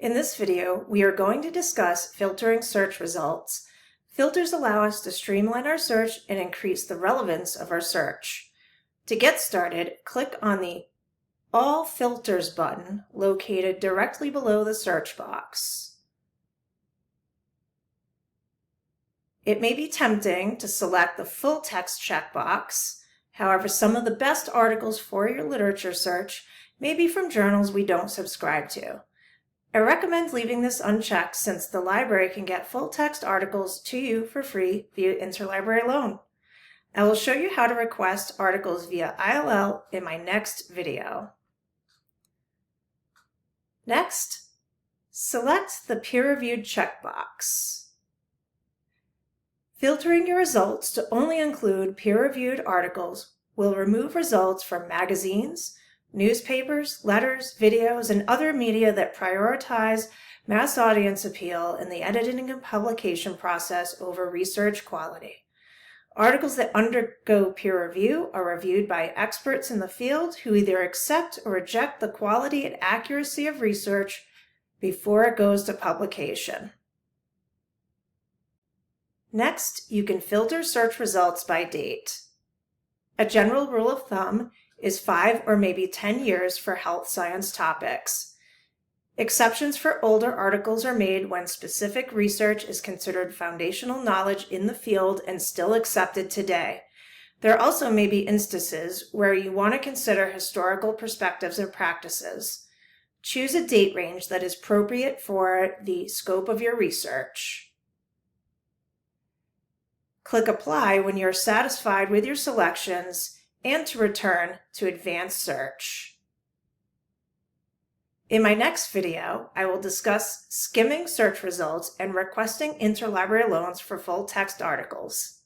In this video, we are going to discuss filtering search results. Filters allow us to streamline our search and increase the relevance of our search. To get started, click on the All Filters button located directly below the search box. It may be tempting to select the full text checkbox. However, some of the best articles for your literature search may be from journals we don't subscribe to. I recommend leaving this unchecked since the library can get full-text articles to you for free via interlibrary loan. I will show you how to request articles via ILL in my next video. Next, select the peer-reviewed checkbox. Filtering your results to only include peer-reviewed articles will remove results from magazines, newspapers, letters, videos, and other media that prioritize mass audience appeal in the editing and publication process over research quality. Articles that undergo peer review are reviewed by experts in the field who either accept or reject the quality and accuracy of research before it goes to publication. Next, you can filter search results by date. A general rule of thumb is 5 or maybe 10 years for health science topics. Exceptions for older articles are made when specific research is considered foundational knowledge in the field and still accepted today. There also may be instances where you want to consider historical perspectives or practices. Choose a date range that is appropriate for the scope of your research. Click Apply when you're satisfied with your selections and to return to Advanced Search. In my next video, I will discuss skimming search results and requesting interlibrary loans for full-text articles.